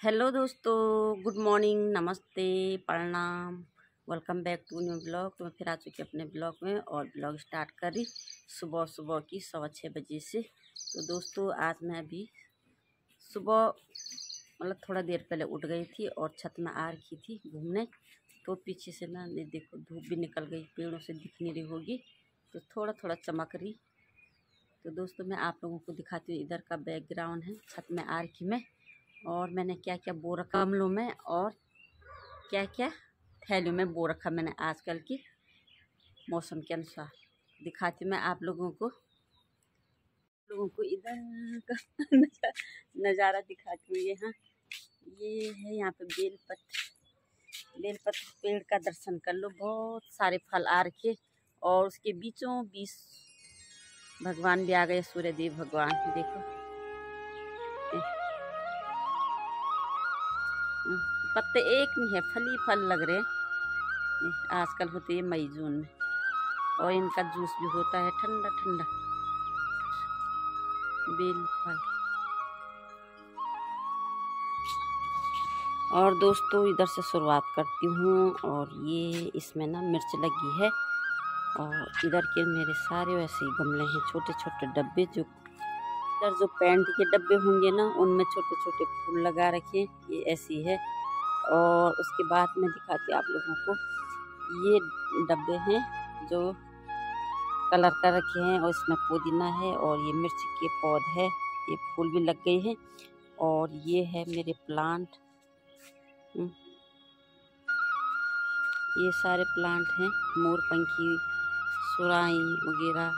Hello दोस्तों, good morning, नमस्ते, प्रणाम। Welcome back to new blog. तो मैं फिर आ चुकी अपने ब्लॉग में और ब्लॉग स्टार्ट कर रही सुबह सुबह की 6:15 बजे से। तो दोस्तों आज मैं अभी सुबह मतलब थोड़ा देर पहले उठ गई थी और छत में आ रखी थी घूमने। तो पीछे से ना ये देखो धूप भी निकल गई, पेड़ों से दिख नहीं रही होगी तो थोड़ा थोड़ा चमक रही। तो दोस्तों मैं आप लोगों को दिखाती हूँ, इधर का बैकग्राउंड है। छत में आ रखी मैं और मैंने क्या क्या बो रखा गमलों में और क्या क्या थैलियों में बो रखा मैंने। आजकल की मौसम के अनुसार दिखाती हूँ मैं आप लोगों को इधर का नज़ारा दिखाती हूँ। यहाँ ये है, यहाँ पे बेलपत्र पेड़ का दर्शन कर लो। बहुत सारे फल आ रखे और उसके बीचों बीच भगवान भी आ गए, सूर्य देव भगवान। देखो पत्ते एक नहीं है, फल ही फल लग रहे हैं। आजकल होते हैं मई जून में और इनका जूस भी होता है ठंडा ठंडा। बेल फल। और दोस्तों इधर से शुरुआत करती हूँ और ये इसमें ना मिर्च लगी है और इधर के मेरे सारे वैसे ही गमले हैं, छोटे छोटे डब्बे। जो इधर जो पेंट के डब्बे होंगे ना उनमें छोटे छोटे फूल लगा रखे, ये ऐसी है। और उसके बाद मैं दिखाती हूँ आप लोगों को, ये डब्बे हैं जो कलर कर रखे हैं और इसमें पुदीना है और ये मिर्च के पौधे है, ये फूल भी लग गए हैं। और ये है मेरे प्लांट, ये सारे प्लांट हैं, मोरपंखी, सुराई वगैरह।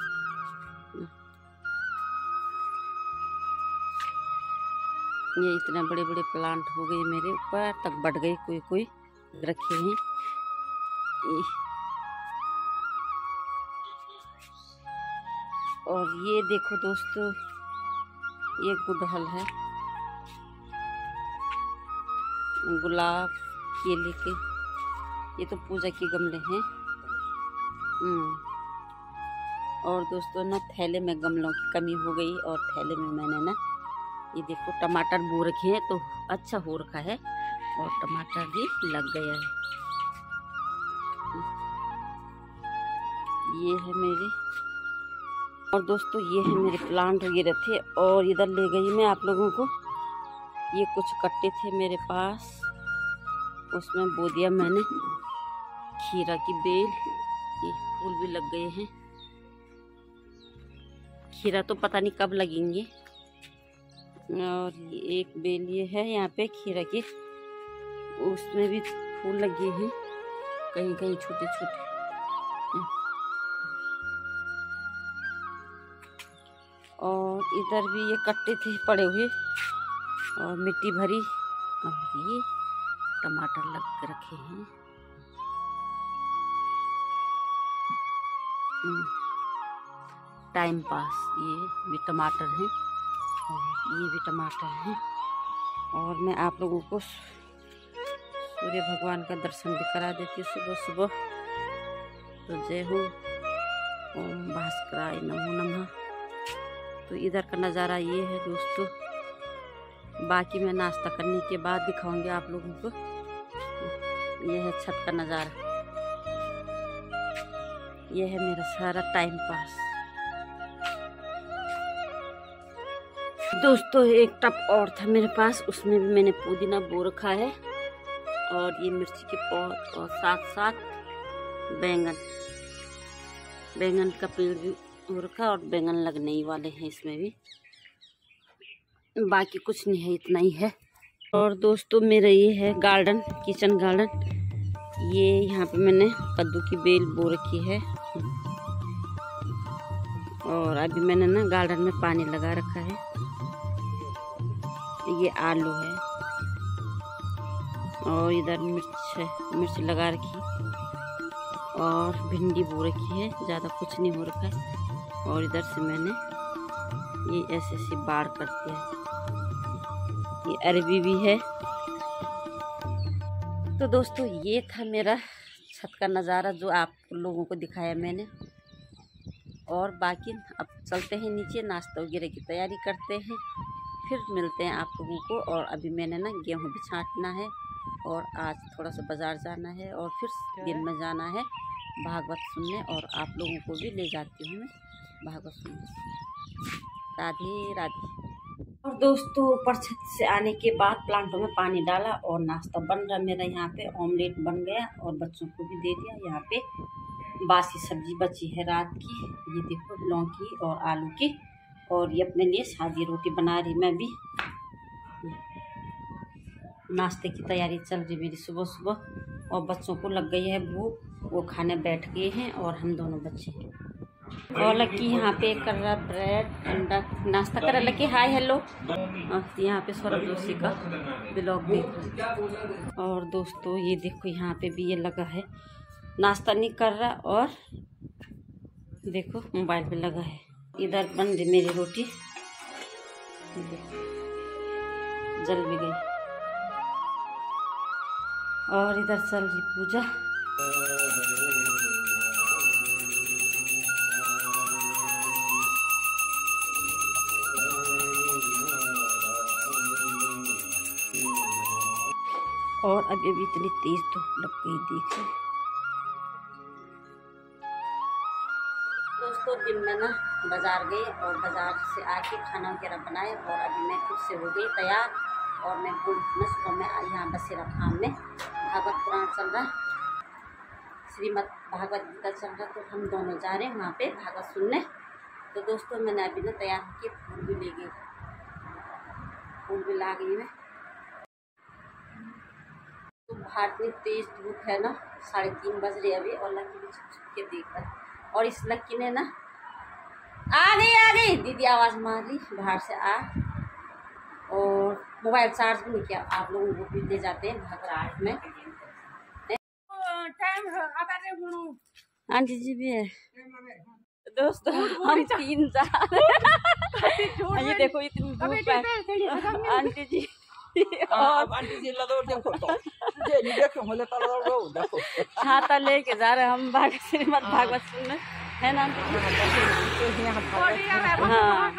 ये इतने बड़े बड़े प्लांट हो गए, मेरे ऊपर तक बढ़ गए, कोई कोई रखे हैं। और ये देखो दोस्तों, ये गुड़हल है, गुलाब, केले के, ये तो पूजा के गमले हैं। और दोस्तों ना थैले में गमलों की कमी हो गई और थैले में मैंने ना ये देखो टमाटर बो रखे हैं, तो अच्छा हो रखा है और टमाटर भी लग गया है। ये है मेरे, और दोस्तों ये है मेरे प्लांट वगैरह थे। और इधर ले गई मैं आप लोगों को, ये कुछ कट्टे थे मेरे पास, उसमें बो दिया मैंने खीरा की बेल। ये फूल भी लग गए हैं, खीरा तो पता नहीं कब लगेंगे। और ये एक बेल ये है यहाँ पे खीरा की, उसमें भी फूल लगे हैं कहीं कहीं छोटे छोटे। और इधर भी ये कट्टे थे पड़े हुए और मिट्टी भरी, और ये टमाटर लग रखे हैं। टाइम पास, ये भी टमाटर हैं और ये भी टमाटर हैं। और मैं आप लोगों को सूर्य भगवान का दर्शन भी करा देती हूँ सुबह सुबह। तो जय हो, ओम भास्कराय नमो नमः। तो इधर का नज़ारा ये है दोस्तों, बाकी मैं नाश्ता करने के बाद दिखाऊंगी आप लोगों को। ये है छत का नज़ारा, ये है मेरा सारा टाइम पास। दोस्तों एक टब और था मेरे पास, उसमें भी मैंने पुदीना बो रखा है और ये मिर्ची के पौध और साथ साथ बैंगन का पेड़ भी हो रखा और बैंगन लगने ही वाले हैं इसमें भी। बाकी कुछ नहीं है, इतना ही है। और दोस्तों मेरा ये है गार्डन, किचन गार्डन। ये यहाँ पे मैंने कद्दू की बेल बो रखी है और अभी मैंने ना गार्डन में पानी लगा रखा है। ये आलू है और इधर मिर्च है, मिर्च लगा रखी और भिंडी बो रखी है, ज़्यादा कुछ नहीं हो रखा है। और इधर से मैंने ये ऐसे ऐसे बाड़ करते हैं, ये अरबी भी है। तो दोस्तों ये था मेरा छत का नज़ारा जो आप लोगों को दिखाया मैंने। और बाकी अब चलते हैं नीचे, नाश्ता वगैरह की तैयारी करते हैं। फिर मिलते हैं आप लोगों को। और अभी मैंने ना गेहूँ भी छांटना है और आज थोड़ा सा बाज़ार जाना है और फिर दिन में जाना है भागवत सुनने, और आप लोगों को भी ले जाती हूँ मैं भागवत सुनने। राधे राधे। और दोस्तों ऊपर छत से आने के बाद प्लांटों में पानी डाला और नाश्ता बन रहा मेरा। यहाँ पे ऑमलेट बन गया और बच्चों को भी दे दिया। यहाँ पे बासी सब्जी बची है रात की, ये देखो लौकी और आलू की, और ये अपने लिए सादी रोटी बना रही। मैं भी नाश्ते की तैयारी चल रही मेरी सुबह सुबह, और बच्चों को लग गई है भूख, वो खाने बैठ गए हैं और हम दोनों बच्चे। और लकी यहाँ पे कर रहा ब्रेड अंडा नाश्ता कर रहा। Lucky hi hello. यहाँ पे सौरभ जोशी का ब्लॉग देख रहा। और दोस्तों ये देखो यहाँ पे भी ये लगा है, नाश्ता नहीं कर रहा और देखो मोबाइल पे लगा है। इधर बन रही मेरी रोटी, जल भी गई, और इधर चल रही पूजा। और अभी भी इतनी तेज धूप लग गई देखिए। दोस्तों दिन में ना बाज़ार गए और बाज़ार से आके खाना वगैरह बनाए, और अभी मैं खुद से हो गई तैयार। और मैं सुबह में यहाँ बसेरा फार्म में भागवत पुराण चल रहा, श्रीमद् भागवत गीता चल रहा, तो हम दोनों जा रहे हैं वहाँ पे भागवत सुनने। तो दोस्तों मैंने अभी ना तैयार होकर फूल भी ले गई, फूल भी ला गई मैं। तो बाहर इतनी तेज धूप है ना, 3:30 बज रहे अभी, और लकी भी छुप छुप के देख रहा है। और इस लकी ने ना आ गई दीदी आवाज़ मार रही बाहर से आ, और मोबाइल चार्ज भी नहीं किया। आप लोगों को भी ले जाते हैं भागवत में। आंटी जी भी है दोस्तों, हम 3 जा ये देखो इतनी धूप है आंटी जी। और आंटी जी देखो देखो छाता लेके जा रहे हम श्रीमद् भागवत सुनने, है ना। हाँ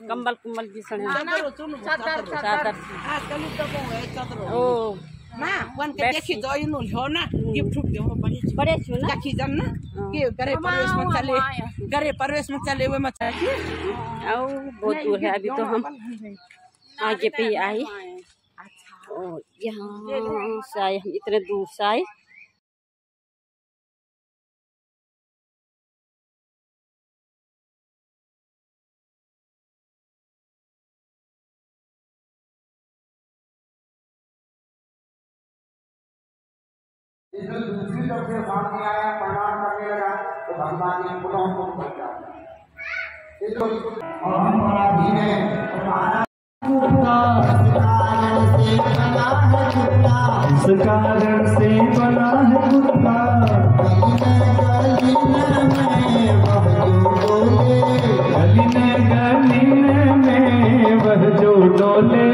कंबल कुम्बल भी सड़े चादर ओ देखी तो इनु हो ना गिफ्ट बड़े छु ना देखी जन ना के करे प्रवेश में चले वो मत आओ बहुत दूर है। अभी तो हम आगे पे ही आए, और यहाँ से आए हम, इतने दूर से आए। दूसरी तरफ से सामने आया, प्रणाम करने लगा, तो भगवान ने पुनः हमको बचा और हम बड़ा धीरे इस कारण से बना है कुत्ता, गली में वह जो डोले,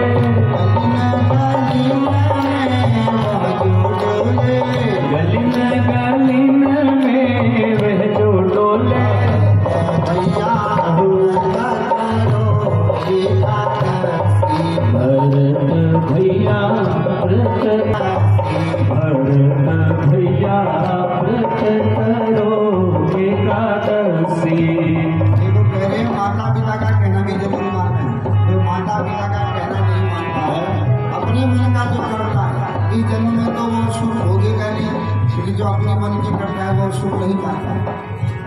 जो अपने मन की करता है वो सुख नहीं पाता,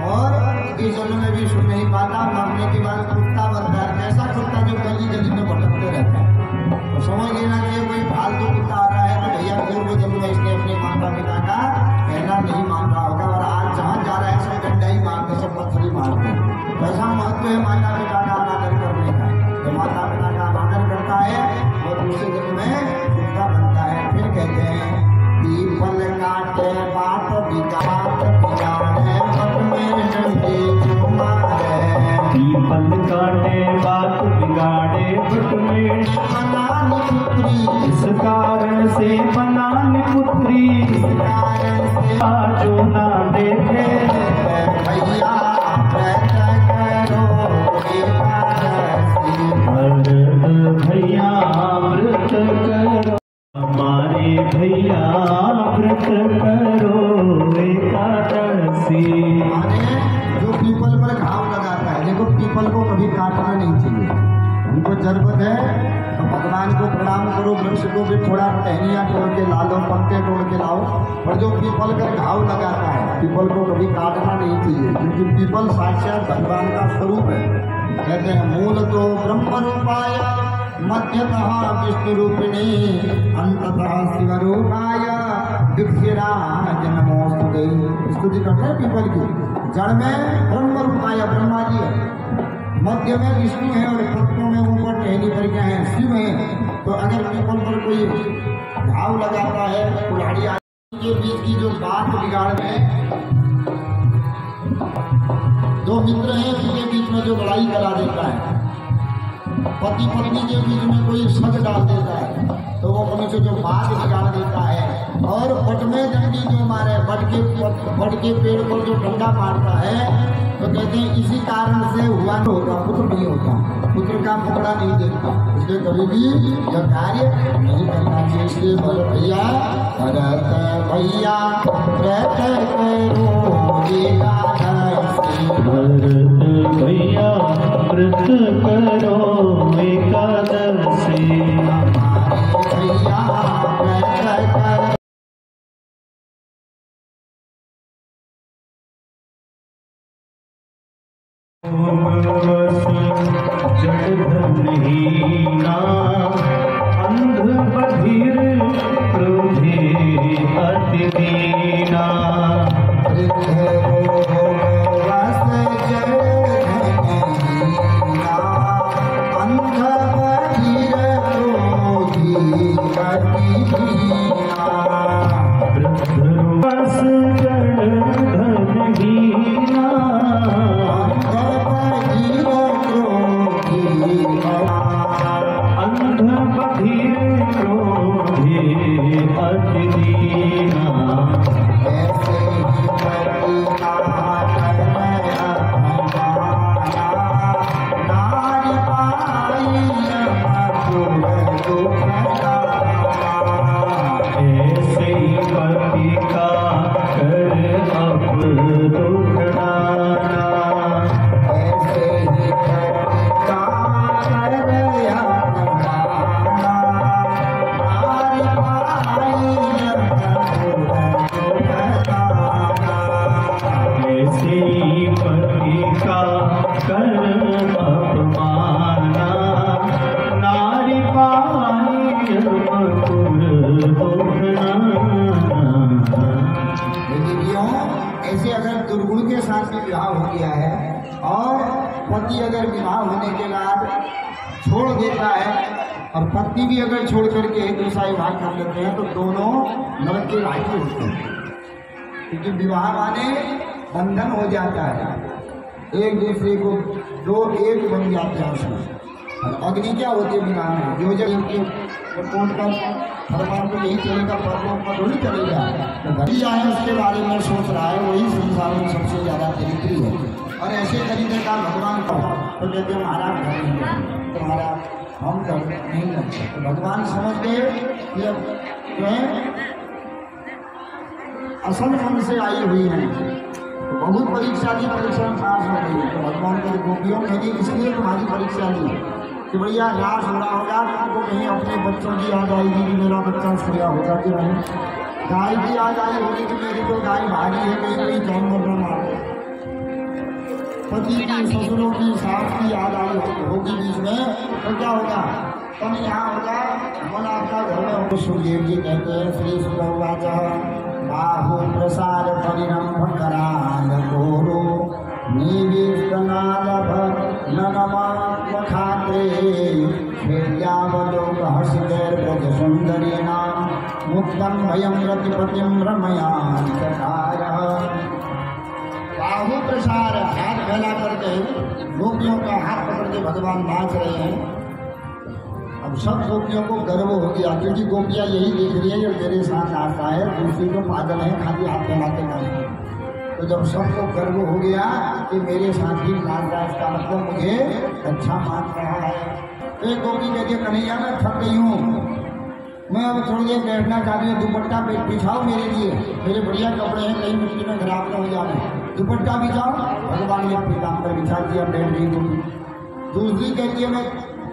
और इस जन्म में भी सुख नहीं पाता। मरने के बाद कुत्ता बनता है, ऐसा कुत्ता जो गली गली में भटकते रहता है। तो समझ लेना चाहिए कोई फालतू कुत्ता आ रहा है तो भैया पूर्व जन्म में इसने अपने माता पिता का कहना नहीं मान रहा होगा, और आज जहाँ जा रहा है सब डंडा ही मारते, सब पत्थर ही मारते। ऐसा महत्व है माता पिता का अनादर करने का। जो माता पिता का अनादर करता है वो दूसरे जन्म में कुत्ता बनता है। फिर कहते हैं पीपल काटे बात बिगाड़ बिगाड़े बट में डंडे क्यों मारे, पीपल काटे बात बिगाड़े बट में बनानी पुत्री, इस कारण से बनानी पुत्री, जो ना देखे करो वृक्ष को भी थोड़ा टहनियाँ तोड़ के ला लो, पत्ते तोड़ के लाओ, और जो पीपल का घाव लगाता है, पीपल को कभी काटना नहीं चाहिए, क्योंकि पीपल साक्षात भगवान का स्वरूप है। कहते हैं मूल तो ब्रह्म रूपाय मध्यतः विष्णु रूपिणी अंततः शिव रूपाय दिक्षिराज नमोस्तुते। स्तुति करते हैं पीपल की। जड़ में ब्रह्म रूपाय ब्रह्मा जी है, मध्य में विष्णु है और पत्तों में ऊपर टहनी भर के हैं शिव है। तो अगर पीपल पर कोई घाव लगाता है, कुल्हाड़ी के बीच की जो बात बिगाड़ में, दो मित्र हैं उनके बीच में जो लड़ाई करा देता है, पति पत्नी के बीच में कोई शक डाल देता है, तो वो अपने से जो बात बिगाड़ देता है, और बट में डंडी जो मारे, बट के पेड़ पर जो डंडा मारता है, तो कहते हैं इसी कारण से हुआ नहीं होता, पुत्र नहीं होता, पुत्र का पकड़ा नहीं देता। इसलिए कभी भी यह कार्य नहीं करना चाहिए। इसलिए भरत भैया व्रत भैया व्रत करो एकादशी, भैया व्रत करो। जड़धनहीना अंध बधिर क्रोधे अति दीना, ऐसे अगर दुर्गुण के साथ भी विवाह हो गया है और पति अगर विवाह होने के बाद छोड़ देता है और पत्नी भी अगर छोड़ करके दूसरा विवाह कर लेते हैं, तो दोनों नरक के भागी होते हैं, क्योंकि विवाह माने बंधन हो जाता है, एक दूसरे को दो एक बन जाते हैं उसमें। और अग्नि क्या होती है विवाह में, जो जब कोर्ट का भगवान को यही चलेगा, प्रॉब्लम पर थोड़ी चलेगा, तो भैया है उसके बारे में सोच रहा है, वही संसार में सबसे ज़्यादा दरिद्री है। और ऐसे तरीके का भगवान को तो कहते हैं महाराज घर नहीं है, तुम्हारा हम घर नहीं लगते। तो भगवान समझ गए कि अब जो है असल मन से आई हुई है, तो बहुत परीक्षा दी, परीक्षा में पास हो गई। तो भगवान को गोपियों ने दी, इसलिए तुम्हारी परीक्षा ली कि भैया नाश हो रहा होगा, तुमको कहीं अपने बच्चों की याद आएगी कि मेरा बच्चा सोया होगा कि नहीं, गाय की याद आई होगी कि मेरी तो गाय भागी है, कहीं कहीं जानवर न मारो, पति की ससुरों की सास की याद आई होगी बीच में, तो क्या होगा, तब यहाँ होगा मन आपका घर में होगा। सुखदेव जी कहते हैं श्री सुरवाच बाहु प्रसार परिरंभ कराल गोरो निविष्टनालभ ननमात्मखाते वेद्यावलोक हर्षितैर्व्रज सुंदरीणां मुक्तं भयं रतिपतिं रमयां चकारः। बाहु प्रसार, हाथ फैला करके गोपियों का हाथ पकड़ के भगवान नाच रहे हैं। अब सब गोपियों को गर्व हो गया, क्योंकि गोपियाँ यही देख रही है जो मेरे साथ नाचता है, दूसरी तो पागल है खाली हाथ फैलाते नाचते। तो जब सबको गर्व हो गया कि मेरे साथ भी नाच रहा है, इसका मतलब मुझे अच्छा मान रहा है। एक गोपी कहती है कन्हैया मैं थक गई हूँ, मैं अब थोड़ी देर बैठना चाहती हूँ, दुपट्टा बिछाओ मेरे लिए, मेरे बढ़िया कपड़े हैं, कहीं मिट्टी में खराब न हो जाए, दुपट्टा बिछाओ। भगवान ने पीताम्बर बिछा दिया, बैठ गई गोपी। दूसरी कहती है मैं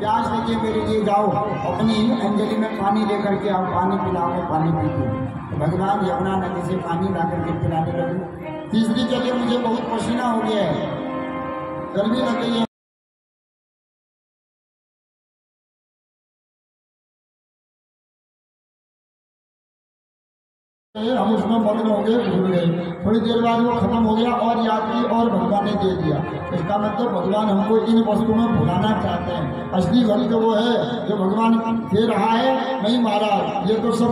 प्यास लगी मेरे लिए जाओ अपनी अंजलि में पानी लेकर के आओ, पानी पिलाओ, मैं पानी पीती हूँ। भगवान यमुना नदी से पानी ला करके पिलाने लगे। तीसरी चलिए मुझे बहुत पसीना हो गया है, गर्मी लग गई है, हम उसमें मग्न हो गए, भूल गए। थोड़ी देर बाद वो खत्म हो गया और याद की और भगवान ने दे दिया। इसका मतलब भगवान हमको इन वस्तुओं में भुलाना चाहते हैं। असली भक्त वो है जो भगवान दे रहा है, नहीं महाराज ये तो सब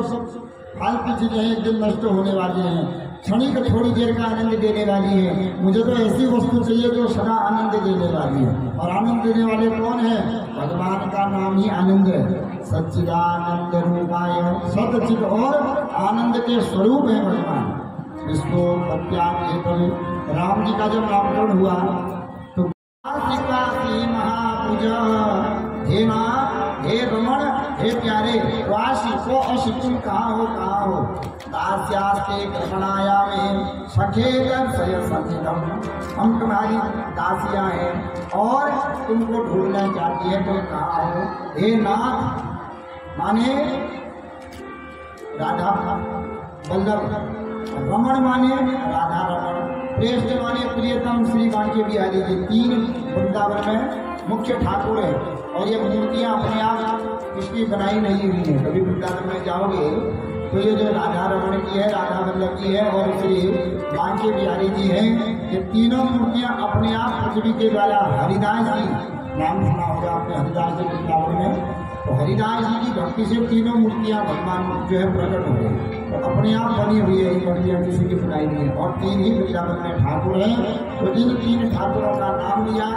फालतू चीजें हैं, एक दिन नष्ट होने वाली हैं, क्षणिक थोड़ी देर का आनंद देने वाली है। मुझे तो ऐसी वस्तु चाहिए जो सदा आनंद देने वाली है। और आनंद देने वाले कौन है? भगवान का नाम ही आनंद है। सच्चिदानंद रूपाय, सतचित और आनंद के स्वरूप है भगवान। इसको राम जी का जब नामकरण हुआ तो महापूजा, हे माँ, हे रमण, हे प्यारे, वासी को अशितुम कहाँ हो दास्यास्ते कृष्णाया में सखे संचितम, हम तुम्हारी दासियां हैं और तुमको ढूंढना चाहती है, तुम कहाँ हो? हे नाथ माने राधा बल्लभ, रमण माने राधा रमण, श्रेष्ठ माने प्रियतम श्री बांके बिहारी जी। तीन वृंदावन में मुख्य ठाकुर है और ये मूर्तियां अपने आप किसकी बनाई नहीं हुई है। कभी वृंदावन में जाओगे तो ये जो राधा रमण की है, राधा वल्लभ की है और श्री बांके बिहारी जी हैं, ये तीनों मूर्तियां अपने आप पृथ्वी के द्वारा, हरिदास जी नाम सुना होगा आपने, हरिदास जी वृंदावन में, तो हरिदास जी की भक्ति से तीनों मूर्तियां भगवान जो है प्रकट हो गई, तो अपने आप बनी हुई है। ये मूर्तियां किसी की बनाई नहीं है और तीन ही वृंदावन में ठाकुर हैं। तो इन तीन ठाकुरों का नाम लिया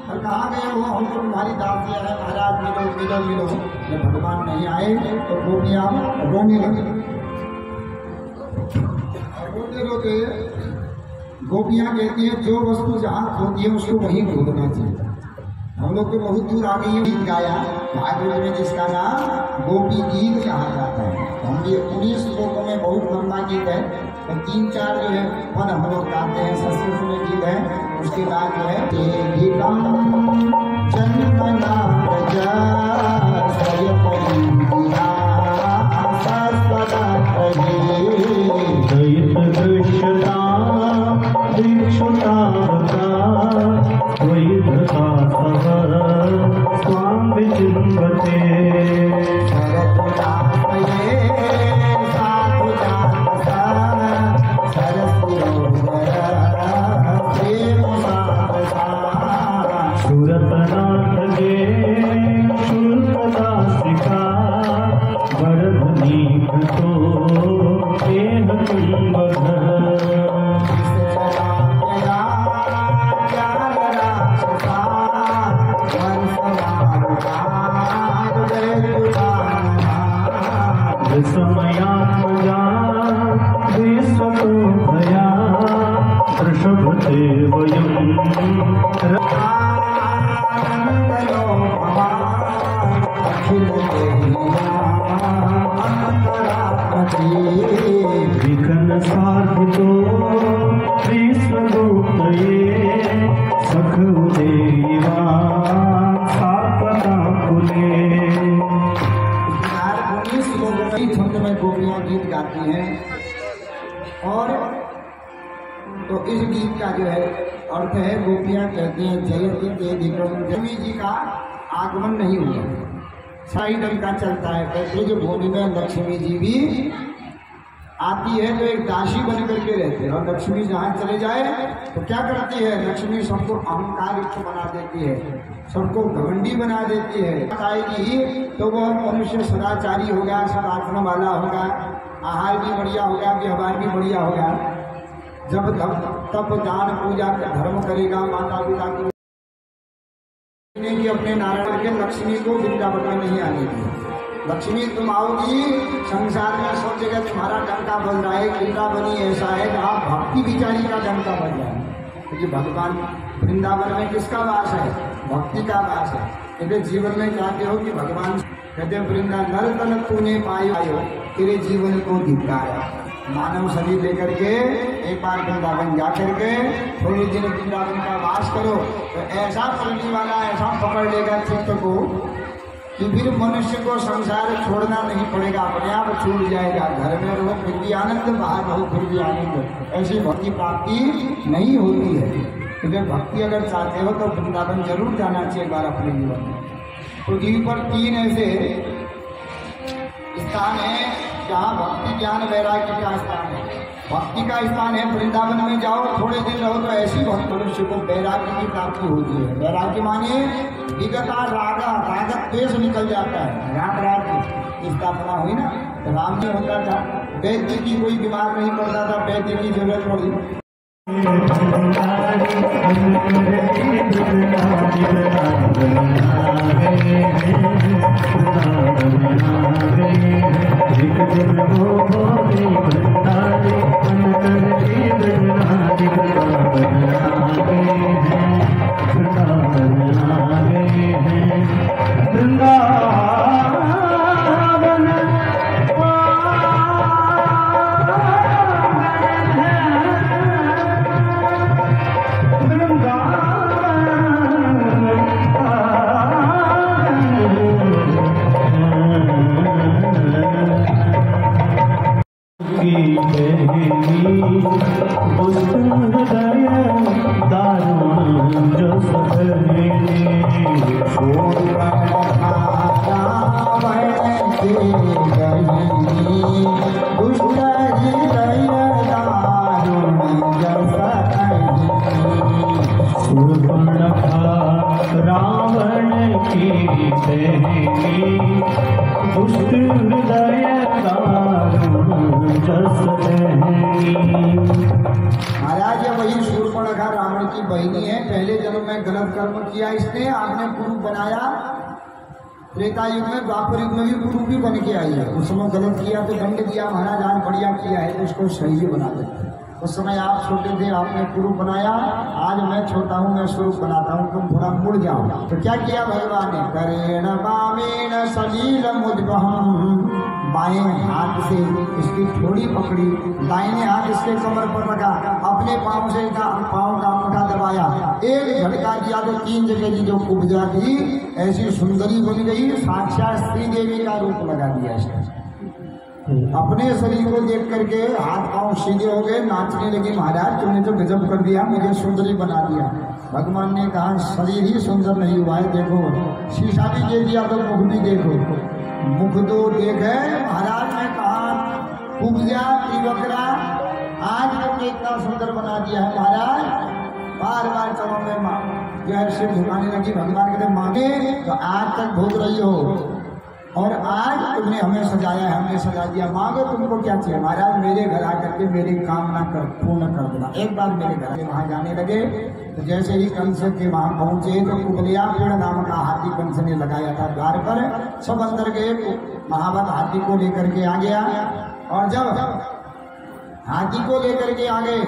और कहा गया हो हमको तुम्हारी दासियां है, महाराज मिलो मिलो मिलो। जब भगवान नहीं आए तो गोपियां रोने लगी, रोते रोते गोपियां कहती है जो वस्तु जहाँ होती है उसको वहीं ढूंढना चाहिए। हम लोग तो बहुत दूर आ गई है। गीत गाया भागवत में जिसका नाम गोपी गीत कहा जाता है। हम ये 19 श्लोकों में बहुत लंबा गीत है और 3-4 जो है पद हम लोग गाते हैं, संस्कृत में गीत है। उसके बाद जो है गोपियां गीत गाती हैं। और तो इस गीत का जो है अर्थ है, गोपियां कहती हैं जयति देवी लक्ष्मी जी का आगमन नहीं हुआ, साई ढंग का चलता है। कहते जो भूमि में लक्ष्मी जी भी आती है तो एक दासी बन करके रहते हैं और लक्ष्मी जहाँ चले जाए तो क्या करती है? लक्ष्मी सबको अहंकार युक्त बना देती है, सबको घमंडी बना देती है। आएगी तो वह मनुष्य सदाचारी होगा, सदाचरण वाला होगा, आहार भी बढ़िया होगा, व्यवहार भी बढ़िया होगा। जब तब दान पूजा धर्म करेगा, माता पिता की अपने नारायण के लक्ष्मी को वृंदावन में नहीं आने दी। लक्ष्मी तुम आओगी, संसार में सब जगह तुम्हारा डंका बज रहा है। वृंदावनी ऐसा है जहाँ भक्ति विचारी का डंका बज रहा है, क्योंकि भगवान वृंदावन में किसका वास है? भक्ति का वास है। क्योंकि जीवन में चाहते हो कि भगवान कहते वृंदा नर तन तूने पायो, तेरे जीवन को धिक्कारा। मानव शरीर लेकर के एक बार वृंदावन जा करके थोड़ी दिन वृंदावन का वास करो तो ऐसा पलटी वाला ऐसा पकड़ लेगा चित्त को कि फिर मनुष्य को संसार छोड़ना नहीं पड़ेगा, अपने आप छूट जाएगा। घर में रहो फिर भी आनंद, बाहर रहो फिर भी आनंद। ऐसी भक्ति प्राप्ति नहीं होती है। क्योंकि भक्ति अगर चाहते हो तो वृंदावन जरूर जाना चाहिए एक बार अपने जीवन में। पृथ्वी पर 3 ऐसे स्थान है जहाँ भक्ति ज्ञान वैराग्य का स्थान है। भक्ति का स्थान है वृंदावन में जाओ, थोड़े दिन रहो तो ऐसी भक्त मनुष्य को वैराग्य की प्राप्ति होती है। वैराग्य माने विगता रागा, रागत द्वेष निकल जाता है। राम राज्य की स्थापना हुई ना, तो राम जी होता था, वैद्य की कोई बीमार नहीं पड़ता था, वैद्य की जरूरत पड़ी। महाराज वही शूर्पणखा रावण की बहिनी है। पहले जन्म में गलत कर्म किया इसने, आपने गुरु बनाया। त्रेता युग में, द्वापर युग में भी गुरु भी बन के आई है। उस समय गलत किया तो दंड दिया, महाराज आज बढ़िया किया है तो उसको सही बना देते। उस समय आप छोटे थे, आपने गुरु बनाया। आज मैं छोटा हूँ, मैं स्वरूप बनाता हूँ, तुम थोड़ा मुड़ जाओ। तो क्या किया भगवान ने? करेण बामेण सलील मुद्बहम, बाएं हाथ से इसकी थोड़ी पकड़ी, दाहिने हाथ इसके कमर पर रखा, अपने पाँव से पाँव का अंगूठा दबाया, एक झटका दिया तो 3 जगह की जो कुब्जा थी ऐसी सुंदरी बन गई। साक्षात श्री देवी का रूप लगा दिया इसने। अपने शरीर को देख करके हाथ पांव सीधे हो गए, नाचने लगी। महाराज तुमने तो गजब कर दिया, मुझे सुंदरी बना दिया। भगवान ने कहा शरीर ही सुंदर नहीं हुआ है, देखो शीशा भी दे दिया तो मुख भी देखो, मुख तो देखे। महाराज ने कहा कुब्जा त्रिवक्रा, आज तुमने इतना सुंदर बना दिया है। महाराज बार बार चलो में जो है सिर झुकाने लगी। भगवान कहते मांगे तो आज तक भोग रही हो और आज तुमने हमें सजाया है, हमने सजा दिया, मांगो तुमको क्या चाहिए। महाराज मेरे घर आकर के मेरी कामना पूर्ण कर देना। एक बार मेरे घर वहाँ जाने लगे तो जैसे ही कंस के वहाँ पहुंचे तो कुबलिया पेड़ नाम का हाथी कंस ने लगाया था द्वार पर। सब अंदर गए, महावत हाथी को लेकर के आ गया। और जब हाथी को लेकर के आ गए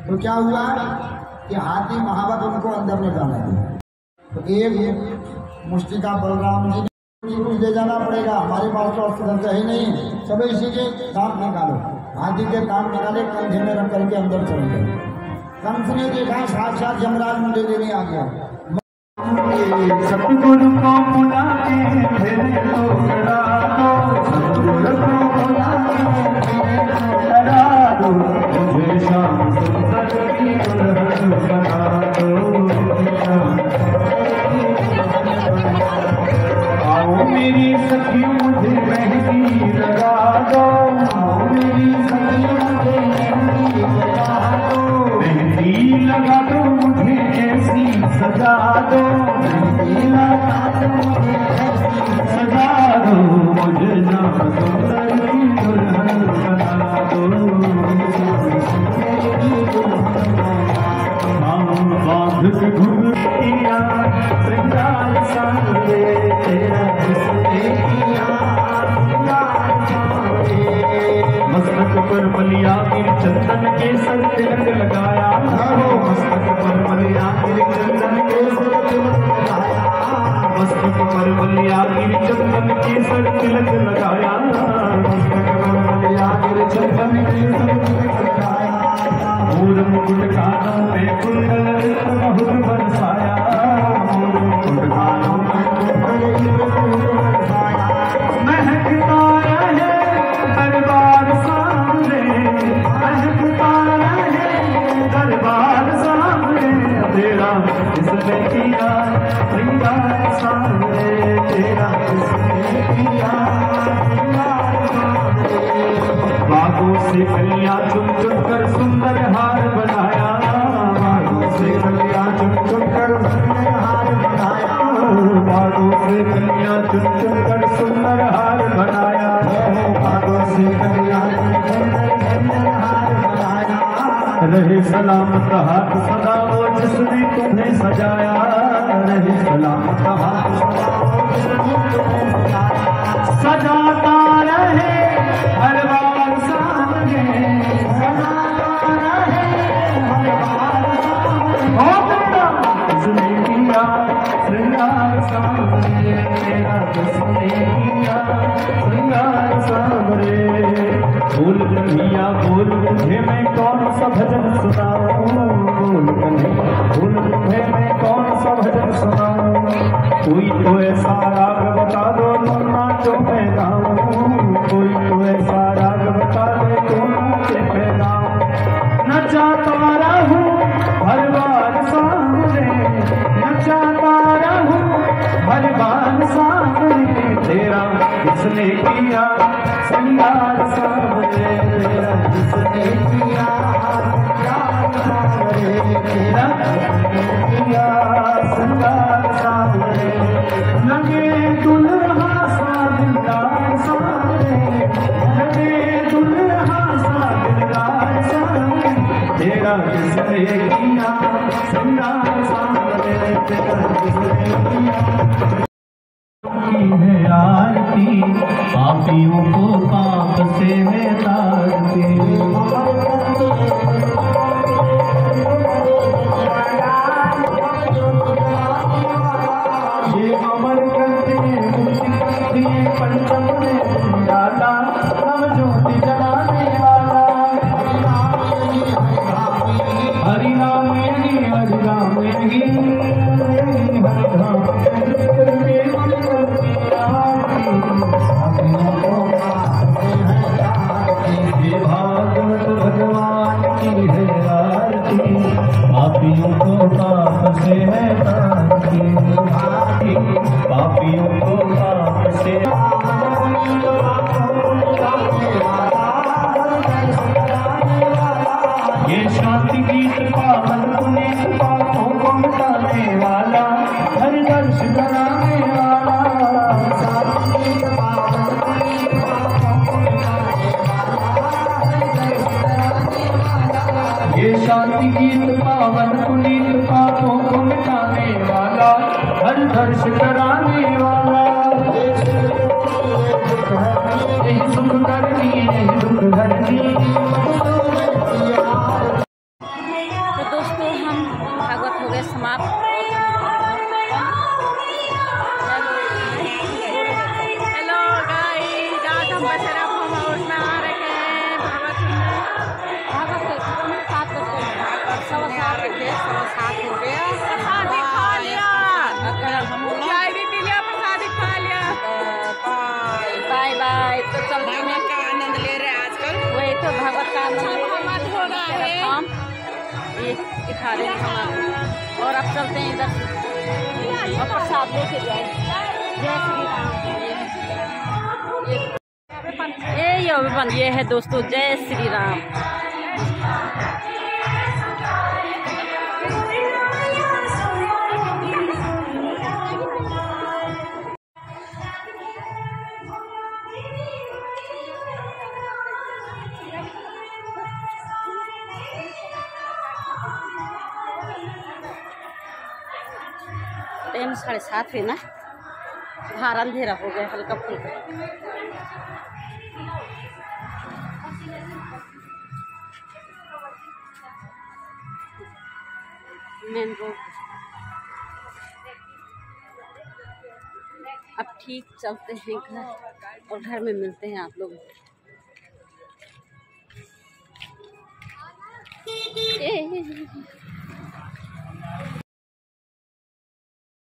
तो क्या हुआ कि हाथी महावत उनको अंदर ले जाने दिया। तो एक मुष्टिका बलराम जी कुछ ले जाना पड़ेगा, हमारे पास तो अस्त्र है नहीं, सब इसी के दांत निकालो। हाथी के दांत निकाले, कंधे में रख करके अंदर चले गए। कंस ने देखा साक्षात यमराज मुझे लेने आ गया। सतगुरु को बुला के फिर तो करा दो, सतगुरु को बुला के फिर तो करा दो, मुझे शाम सुंदर की दुल्हन बना दो। आओ मेरी सखी मुझे मेहंदी लगा दो, आओ मेरी सखी मुझे मेहंदी लगा दो, मेहंदी लगा दो मुझे ऐसी सजा दो, मेहंदी लगा दो मुझे ऐसी सजा दो, मुझे ना सुंदर की दुल्हन बना दो। बांध के घुंघटिया श्रृंगार सांगे तेरा मस्तक पर बलिया गिर चंदन के सर तिलक लगाया, मस्तक पर बलिया गिर चंदन के सर तिलक लगाया, मस्तक पर बलिया गिर चंदन के सर तिलक लगाया, मस्तक पर बलिया गिर से कलियां चुन चुन कर सुंदर हार बनाया, बागों से कलियां चुन चुन कर सुंदर हार बनाया, बागों से कलियां चुन चुन कर सुंदर हार बनाया, बागों से कलियां चुन चुन कर सुंदर हार बनाया। रहे सलामत हाथ सदा वो जिसने तुम्हें सजाया, रहे सलामत हाथ सदा वो जिसने तुम्हें सजाया, सजाता रहे हर बार सामने, सजाता रहे हर बार सामने, जिसने किया श्रृंगार सामने, तेरा जिसने किया श्रृंगार सामने। बोल कन्हैया बोल मुझे मैं कौन सा भजन सुनाऊं, बोल कन्हैया बोल मुझे मैं कौन सा भजन सुनाऊं, कोई तो ऐसा राग बता दो तुम नाचो मैं गाऊं, कोई तो ऐसा राग बता दो तुम नाचे मैं गाऊं। नचाता रहूं हर बार सामने, नचाता रहूं हर बार सामने, तेरा किसने किया श्रृंगार सामने, तेरा किसने किया श्रृंगार सामने, तेरा किसने किया श्रृंगार सामने। लगे दुल्हा सा दिलदार सामने, लगे दुल्हा सा दिलदार सामने, तेरा किसने किया श्रृंगार सामने, तेरा किसने किया। है आरती पापियों को पाप से है तारती, ये अमर करते मुक्ति पंचम ने डाला, नव ज्योति जलाने वाला, हरि नाम यही हरि राम यही हरि धाम, भागवत भगवान की है आरती, पापियों को पाप से है तारती, पापियों को पाप से। ये शांति गीत पावन पुनीत पापों को मिटाने वाला, हर दर्श कराने वाला, शांति गीत पावन पुनीत पापों को मिटाने वाला, ये शांति गीत पावन पुनीत पापों को मिटाने वाला, हर दर्श कराने वाला, सुख करनी दुख हरनी। तो दोस्तों हम भागवत हो गए समाप्त। हेलो गाइस, आज हम बसेरा फार्म हाउस में आ रखे हैं भागवत सुनने। भागवत साथ करते हैं, सब साथ रखे, सब साथ हो गया, प्रसाद खा लिया, चाय भी पी लिया, प्रसाद खा लिया। Bye bye. तो चलते हैं, का आनंद ले रहे हैं आजकल, वही तो भागवत का आनंद हो रहा है, ये दिखा रहे हैं हम, और अब चलते हैं इधर और प्रसाद लेके जाए। जय श्री राम। ये है दोस्तों, जय श्री राम। टाइम 7:30 है ना, बाहर अंधेरा हो गया हल्का फुल्का। Main road. अब ठीक चलते हैं घर, और घर में मिलते हैं आप लोग।